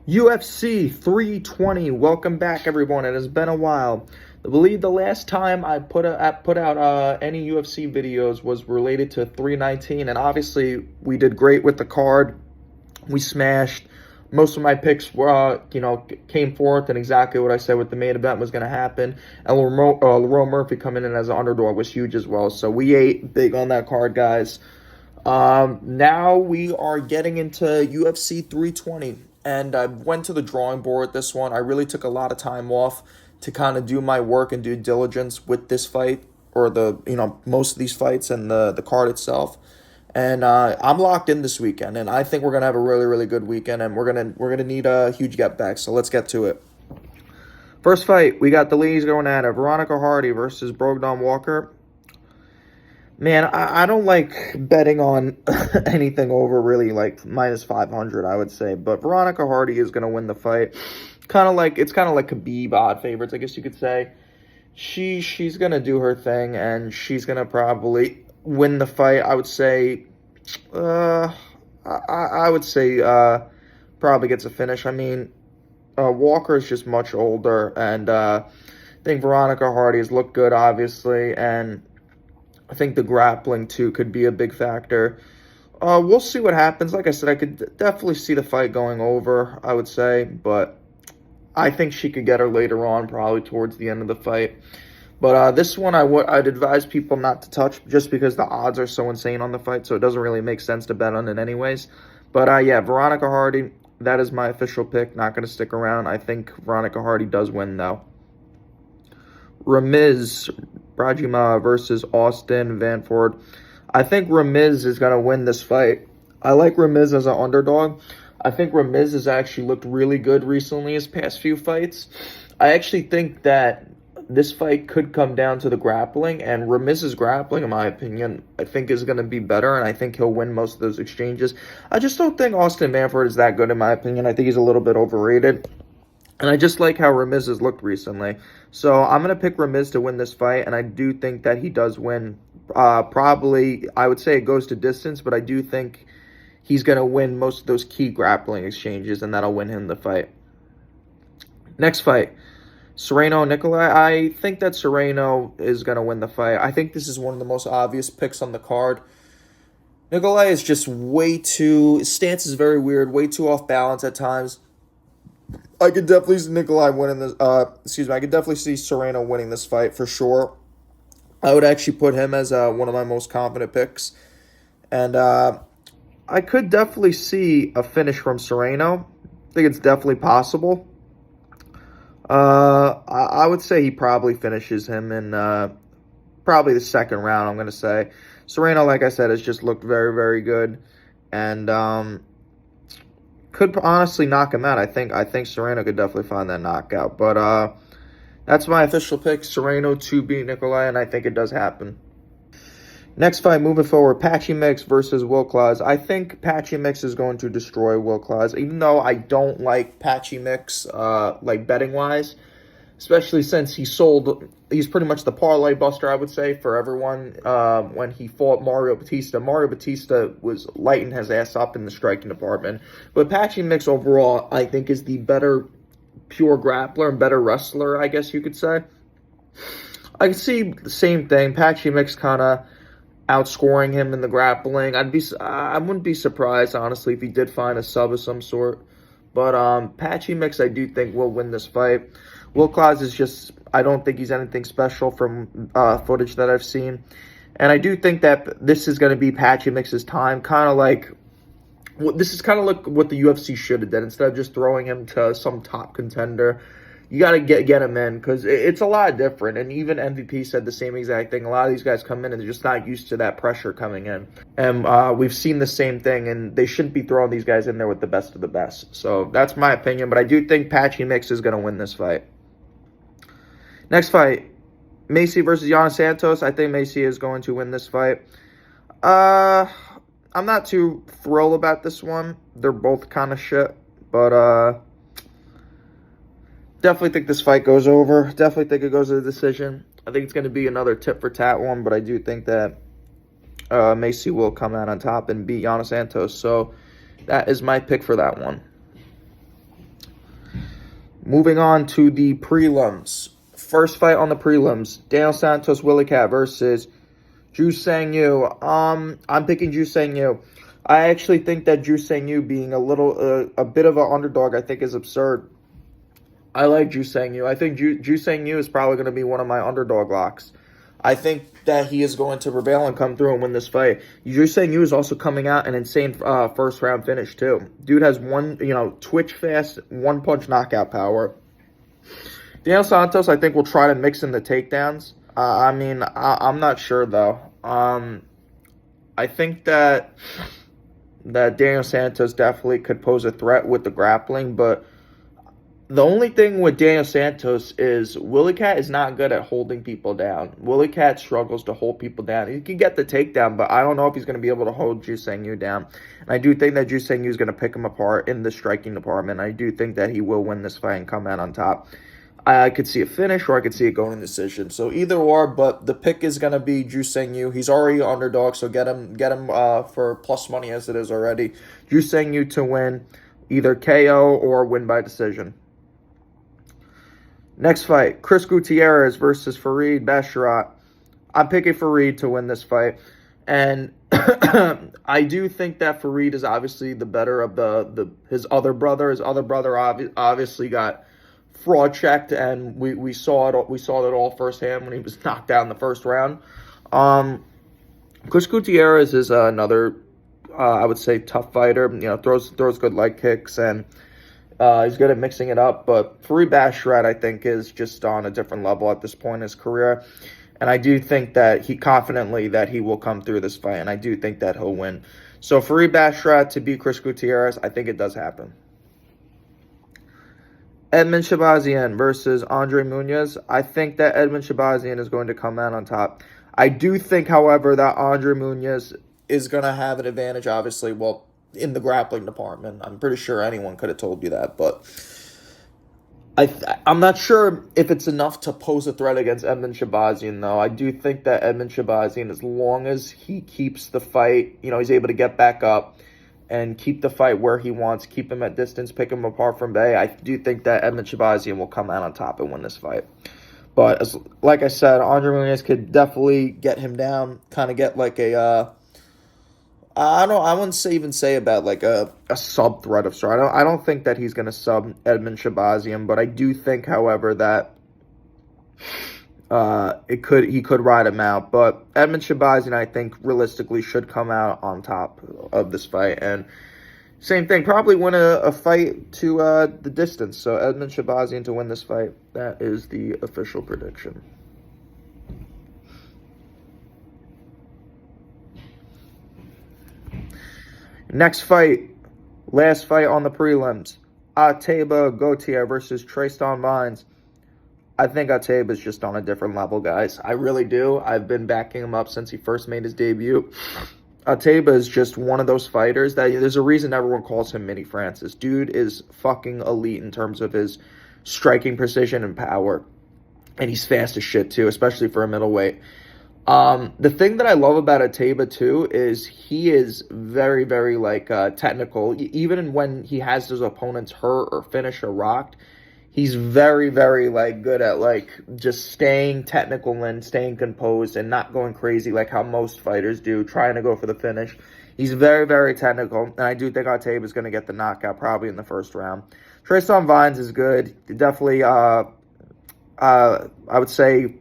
UFC 320. Welcome back, everyone. It has been a while. I believe the last time I put out any UFC videos was related to 319, and obviously we did great with the card. We smashed. Most of my picks were, came forth, and exactly what I said with the main event was going to happen. And Lerone Murphy coming in as an underdog was huge as well. So we ate big on that card, guys. Now we are getting into UFC 320, and I went to the drawing board this one. I really took a lot of time off to kind of do my work and due diligence with this fight, or most of these fights and the card itself. And I'm locked in this weekend, and I think we're gonna have a really, really good weekend, and we're gonna need a huge get back. So let's get to it. First fight, we got the ladies going at it. Veronica Hardy versus Brogdon Walker. Man, I don't like betting on anything over really like minus 500, I would say. But Veronica Hardy is going to win the fight. It's kind of like Khabib odd favorites, I guess you could say. She's going to do her thing, and she's going to probably win the fight. I would say, probably gets a finish. I mean, Walker is just much older, and I think Veronica Hardy has looked good, obviously, and I think the grappling, too, could be a big factor. We'll see what happens. Like I said, I could definitely see the fight going over, I would say. But I think she could get her later on, probably towards the end of the fight. But this one, I'd advise people not to touch just because the odds are so insane on the fight. So it doesn't really make sense to bet on it anyways. But, yeah, Veronica Hardy, that is my official pick. Not going to stick around. I think Veronica Hardy does win, though. Ramiz Brahimaj versus Austin Vanford. I think Ramiz is going to win this fight. I like Ramiz as an underdog. I think Ramiz has actually looked really good recently his past few fights. I actually think that this fight could come down to the grappling, and Ramiz's grappling, in my opinion, I think is going to be better, and I think he'll win most of those exchanges. I just don't think Austin Vanford is that good, in my opinion. I think he's a little bit overrated. And I just like how Ramiz has looked recently. So I'm going to pick Ramiz to win this fight, and I do think that he does win. Probably, I would say it goes to distance, but I do think he's going to win most of those key grappling exchanges, and that'll win him the fight. Next fight, Serrano Nicolai. I think that Serrano is going to win the fight. I think this is one of the most obvious picks on the card. Nicolai is just his stance is very weird, way too off balance at times. I could definitely see Nicolai winning this. I could definitely see Serrano winning this fight for sure. I would actually put him as one of my most confident picks, and I could definitely see a finish from Serrano. I think it's definitely possible. I would say he probably finishes him in probably the second round. I'm gonna say Serrano, like I said, has just looked very, very good, and could honestly knock him out. I think Serrano could definitely find that knockout. But that's my official pick, Serrano to beat Nicolai, and I think it does happen. Next fight, moving forward, Patchy Mix versus Will Claus. I think Patchy Mix is going to destroy Will Claus, even though I don't like Patchy Mix, like betting-wise, especially since he's pretty much the parlay buster, I would say, for everyone when he fought Mario Batista. Mario Batista was lighting his ass up in the striking department. But Patchy Mix overall, I think, is the better pure grappler and better wrestler, I guess you could say. I can see the same thing. Patchy Mix kind of outscoring him in the grappling. I wouldn't be surprised, honestly, if he did find a sub of some sort. But Patchy Mix, I do think, will win this fight. Will Claus is just, I don't think he's anything special from footage that I've seen. And I do think that this is going to be Patchy Mix's time. This is kind of like what the UFC should have done. Instead of just throwing him to some top contender, you got to get him in, because it's a lot different. And even MVP said the same exact thing. A lot of these guys come in and they're just not used to that pressure coming in. And we've seen the same thing, and they shouldn't be throwing these guys in there with the best of the best. So that's my opinion, but I do think Patchy Mix is going to win this fight. Next fight, Macy versus Yana Santos. I think Macy is going to win this fight. I'm not too thrilled about this one. They're both kind of shit, but definitely think this fight goes over. Definitely think it goes to the decision. I think it's going to be another tit-for-tat one, but I do think that Macy will come out on top and beat Yana Santos. So that is my pick for that one. Moving on to the prelims. First fight on the prelims: Daniel Santos Willie Cat versus Ju Sang Yu. I'm picking Ju Sang Yu. I actually think that Ju Sang Yu being a bit of an underdog, I think is absurd. I like Ju Sang Yu. I think Ju Sang Yu is probably going to be one of my underdog locks. I think that he is going to prevail and come through and win this fight. Ju Sang Yu is also coming out an insane first round finish too. Dude has twitch fast, one punch knockout power. Daniel Santos, I think, will try to mix in the takedowns. I'm not sure though. I think that Daniel Santos definitely could pose a threat with the grappling, but the only thing with Daniel Santos is Willie Cat is not good at holding people down. Willie Cat struggles to hold people down. He can get the takedown, but I don't know if he's going to be able to hold Ju Sang Yu down. And I do think that Ju Sang Yu is going to pick him apart in the striking department. I do think that he will win this fight and come out on top. I could see a finish or I could see it going in decision. So either or, but the pick is going to be Ju Sang Yu. He's already underdog, so get him for plus money as it is already. Ju Sang Yu to win either KO or win by decision. Next fight, Chris Gutierrez versus Farid Basharat. I'm picking Farid to win this fight. And I do think that Farid is obviously the better of his other brother. His other brother obviously got fraud checked, and we saw it all firsthand when he was knocked down in the first round. Chris Gutierrez is another, I would say, tough fighter. Throws good leg kicks, and he's good at mixing it up. But Farid Basharat, I think, is just on a different level at this point in his career. And I do think that he will come through this fight, and I do think that he'll win. So Farid Basharat to beat Chris Gutierrez, I think it does happen. Edmen Shahbazyan versus Andre Muniz. I think that Edmen Shahbazyan is going to come out on top. I do think, however, that Andre Muniz is going to have an advantage, obviously, in the grappling department. I'm pretty sure anyone could have told you that, but I'm not sure if it's enough to pose a threat against Edmen Shahbazyan, though. I do think that Edmen Shahbazyan, as long as he keeps the fight, he's able to get back up and keep the fight where he wants, keep him at distance, pick him apart from Bay, I do think that Edmen Shahbazyan will come out on top and win this fight. But like I said, Andre Muniz could definitely get him down, kind of get like I wouldn't say about like a sub threat of sort. I don't think that he's going to sub Edmen Shahbazyan, but I do think, however, that he could ride him out. But Edmen Shahbazyan, I think, realistically should come out on top of this fight. And same thing, probably win a fight to the distance. So Edmen Shahbazyan to win this fight. That is the official prediction. Next fight, last fight on the prelims. Ateba Gautier versus Tristan Vines. I think Ateba is just on a different level, guys. I really do. I've been backing him up since he first made his debut. Ateba is just one of those fighters that there's a reason everyone calls him Mini Francis. Dude is fucking elite in terms of his striking precision and power. And he's fast as shit, too, especially for a middleweight. The thing that I love about Ateba, too, is he is very, very, technical. Even when he has his opponents hurt or finished or rocked, he's very, very, good at, just staying technical and staying composed and not going crazy like how most fighters do, trying to go for the finish. He's very, very technical, and I do think Ateba is going to get the knockout probably in the first round. Tristan Vines is good. Definitely, I would say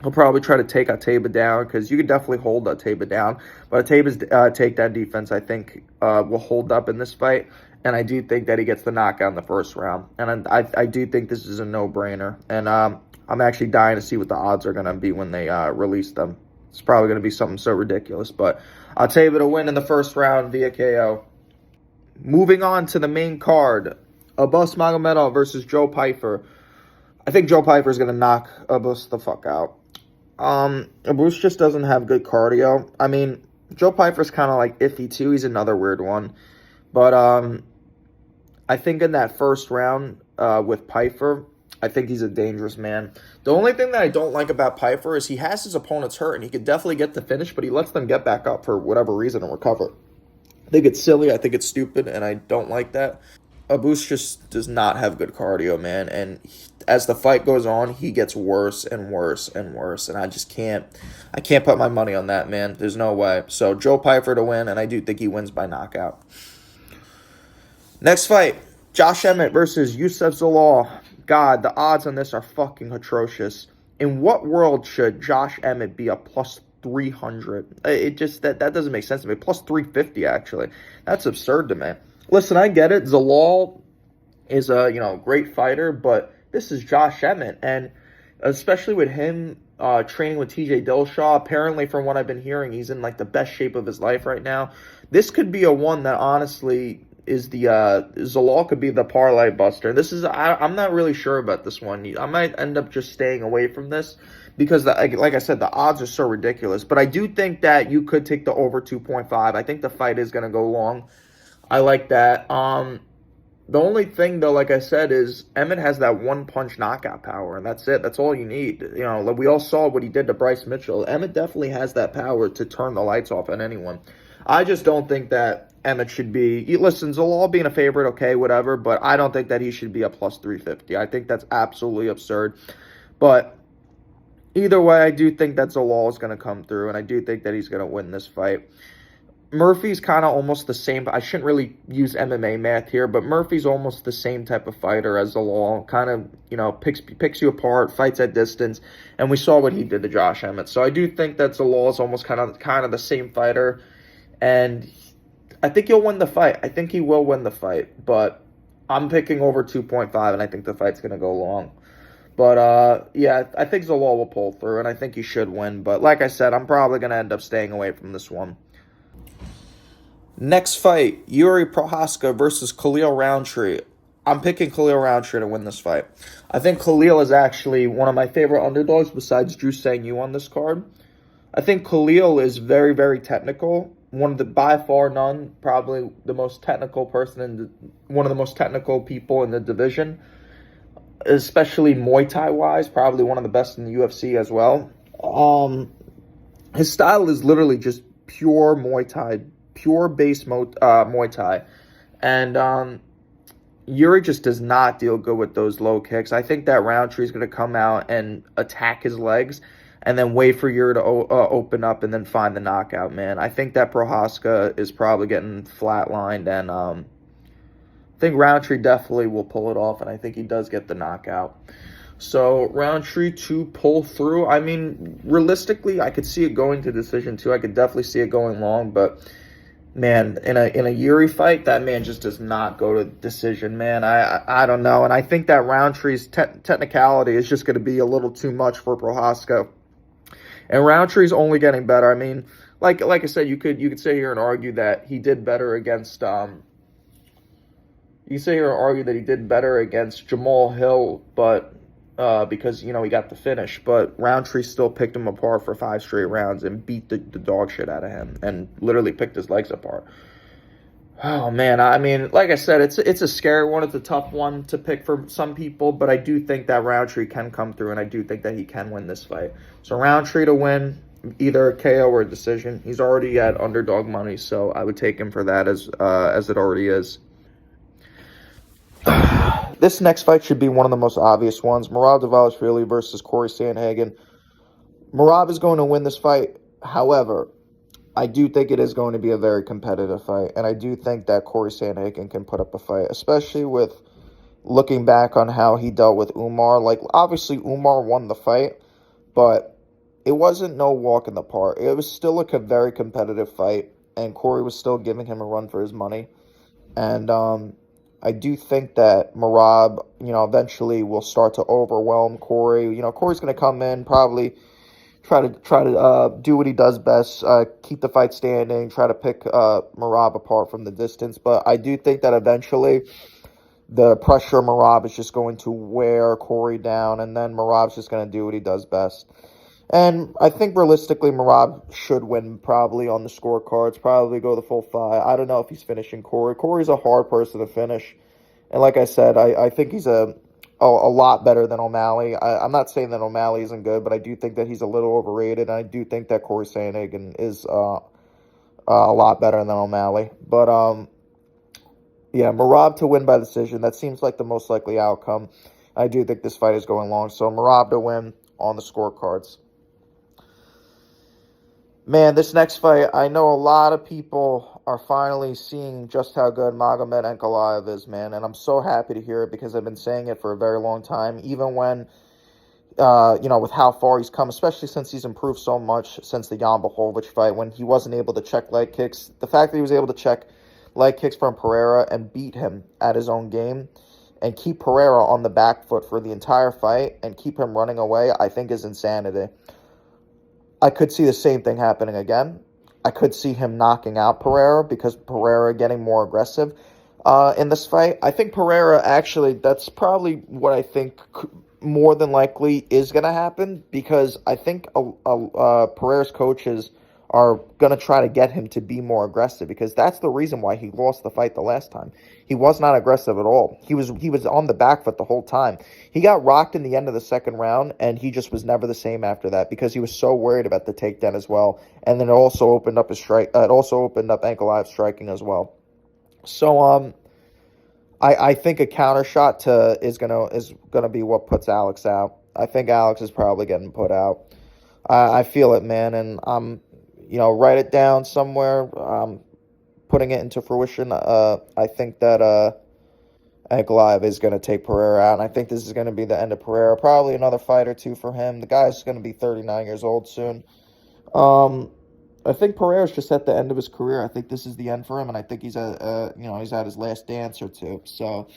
he'll probably try to take Ateba down because you could definitely hold Ateba down. But Ateba's takedown defense, I think, will hold up in this fight. And I do think that he gets the knockout in the first round. And I do think this is a no-brainer. And I'm actually dying to see what the odds are going to be when they release them. It's probably going to be something so ridiculous. But Ateba to win in the first round via KO. Moving on to the main card. Abus Magomedov versus Joe Pyfer. I think Joe Pyfer is going to knock Abus the fuck out. Abus just doesn't have good cardio. I mean, Joe Pyfer's kind of iffy too. He's another weird one. But I think in that first round with Pyfer, I think he's a dangerous man. The only thing that I don't like about Pyfer is he has his opponents hurt, and he could definitely get the finish, but he lets them get back up for whatever reason and recover. I think it's silly. I think it's stupid, and I don't like that. Abus just does not have good cardio, man. And as the fight goes on, he gets worse and worse and worse. And I can't put my money on that, man. There's no way. So Joe Pyfer to win, and I do think he wins by knockout. Next fight, Josh Emmett versus Youssef Zalal. God, the odds on this are fucking atrocious. In what world should Josh Emmett be a plus 300? It just, that doesn't make sense to me. Plus 350, actually. That's absurd to me. Listen, I get it. Zalal is a, great fighter, but this is Josh Emmett. And especially with him training with TJ Dillashaw, apparently from what I've been hearing, he's in like the best shape of his life right now. This could be a one that honestly is the Zalal could be the parlay buster. I'm not really sure about this one. I might end up just staying away from this because like I said, the odds are so ridiculous. But I do think that you could take the over 2.5. I think the fight is going to go long. I like that. The only thing, though, like I said, is Emmett has that one-punch knockout power, and that's it. That's all you need. Like we all saw what he did to Bryce Mitchell. Emmett definitely has that power to turn the lights off on anyone. I just don't think that Emmett should be... Listen, Zalal being a favorite, okay, whatever, but I don't think that he should be a plus 350. I think that's absolutely absurd. But either way, I do think that Zalal is going to come through, and I do think that he's going to win this fight. Murphy's kind of almost the same. I shouldn't really use MMA math here, but Murphy's almost the same type of fighter as Zalal. Kind of, picks you apart, fights at distance, and we saw what he did to Josh Emmett. So I do think that Zalal is almost kind of the same fighter, and I think he'll win the fight. I think he will win the fight, but I'm picking over 2.5, and I think the fight's going to go long. But, yeah, I think Zalal will pull through, and I think he should win. But like I said, I'm probably going to end up staying away from this one. Next fight, Yuri Prochazka versus Khalil Rountree. I'm picking Khalil Rountree to win this fight. I think Khalil is actually one of my favorite underdogs besides Drew Sang Yu on this card. I think Khalil is very, very technical. By far none, probably the most technical person one of the most technical people in the division, especially Muay Thai wise, probably one of the best in the UFC as well. His style is literally just pure Muay Thai, pure base Muay Thai. And Yuri just does not deal good with those low kicks. I think that Roundtree is going to come out and attack his legs and then wait for Yuri to open up and then find the knockout, man. I think that Prochazka is probably getting flatlined, and I think Roundtree definitely will pull it off, and I think he does get the knockout. So Roundtree to pull through. I mean, realistically, I could see it going to decision too. I could definitely see it going long, but man, in a Yuri fight, that man just does not go to decision, man. I don't know, and I think that Roundtree's technicality is just going to be a little too much for Prochazka. And Roundtree's only getting better. I mean, like I said, you could sit here and argue that he did better against you sit here and argue that he did better against Jamal Hill, but because he got the finish. But Roundtree still picked him apart for 5 straight rounds and beat the dog shit out of him and literally picked his legs apart. Oh man, I mean, like I said, it's a scary one. It's a tough one to pick for some people, but I do think that Roundtree can come through, and I do think that he can win this fight. So Roundtree to win, either a KO or a decision. He's already at underdog money, so I would take him for that as it already is. This next fight should be one of the most obvious ones. Merab Dvalishvili versus Corey Sandhagen. Merab is going to win this fight. However, I do think it is going to be a very competitive fight, and I do think that Corey Sandhagen can put up a fight, especially with looking back on how he dealt with Umar. Like, obviously, Umar won the fight, but it wasn't no walk in the park. It was still a very competitive fight, and Corey was still giving him a run for his money. And I do think that Merab, eventually will start to overwhelm Corey. Corey's going to come in, probably try to do what he does best, keep the fight standing, try to pick Merab apart from the distance. But I do think that eventually the pressure of Merab is just going to wear Corey down, and then Merab's just going to do what he does best. And I think realistically Merab should win probably on the scorecards, probably go the full 5. I don't know if he's finishing Corey. Corey's a hard person to finish. And like I said, I think he's a lot better than O'Malley. I'm not saying that O'Malley isn't good, but I do think that he's a little overrated. And I do think that Corey Sandhagen is a lot better than O'Malley. But Yeah, Merab to win by decision. That seems like the most likely outcome. I do think this fight is going long, so Merab to win on the scorecards. Man, this next fight, I know a lot of people are finally seeing just how good Magomed Ankalaev is, man, and I'm so happy to hear it because I've been saying it for a very long time, even when, with how far he's come, especially since he's improved so much since the Jan Blachowicz fight, when he wasn't able to check leg kicks. The fact that he was able to check leg kicks from Pereira and beat him at his own game and keep Pereira on the back foot for the entire fight and keep him running away, I think is insanity. I could see the same thing happening again. I could see him knocking out Pereira because Pereira getting more aggressive in this fight. I think Pereira actually, that's probably what I think more than likely is going to happen because I think Pereira's coaches are going to try to get him to be more aggressive because that's the reason why he lost the fight the last time. He was not aggressive at all. He was on the back foot the whole time. He got rocked in the end of the second round, and he just was never the same after that because he was so worried about the takedown as well. And then it also opened up his strike. It also opened up Ankalaev striking as well. So I think a counter shot is gonna be what puts Alex out. I think Alex is probably getting put out. I feel it, man, and write it down somewhere. Putting it into fruition. I think that Ankalaev is going to take Pereira out, and I think this is going to be the end of Pereira. Probably another fight or two for him. The guy's going to be 39 years old soon. I think Pereira's just at the end of his career. I think this is the end for him, and I think he's at his last dance or two. So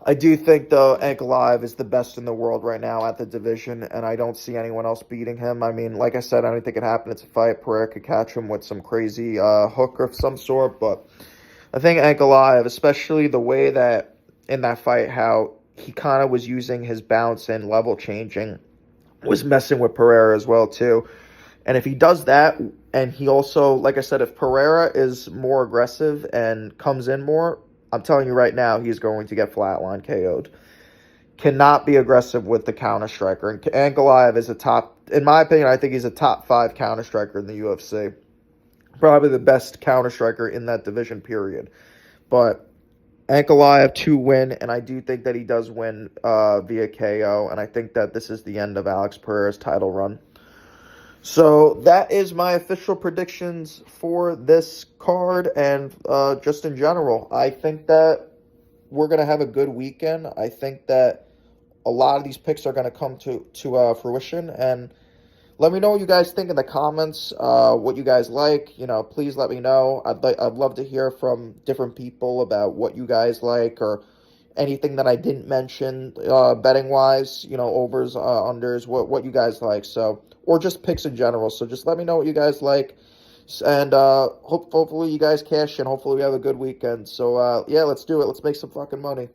I do think, though, Ankalaev is the best in the world right now at the division, and I don't see anyone else beating him. I mean, like I said, I don't think it happened. It's a fight. Pereira could catch him with some crazy hook of some sort, but I think Ankalaev, especially the way that in that fight, how he kind of was using his bounce and level changing, was messing with Pereira as well, too. And if he does that, and he also, like I said, if Pereira is more aggressive and comes in more, I'm telling you right now, he's going to get flatline KO'd. Cannot be aggressive with the counter striker. And Ankalaev is in my opinion, I think he's a top 5 counter striker in the UFC. Probably the best counter striker in that division, period. But Ankalaev to win, and I do think that he does win via KO. And I think that this is the end of Alex Pereira's title run. So that is my official predictions for this card and just in general. I think that we're going to have a good weekend. I think that a lot of these picks are going to come to fruition. And let me know what you guys think in the comments, what you guys like. Please let me know. I'd love to hear from different people about what you guys like or anything that I didn't mention betting-wise, overs, unders, what you guys like. So, or just picks in general. So just let me know what you guys like. And hopefully you guys cash in. Hopefully we have a good weekend. So, yeah, let's do it. Let's make some fucking money.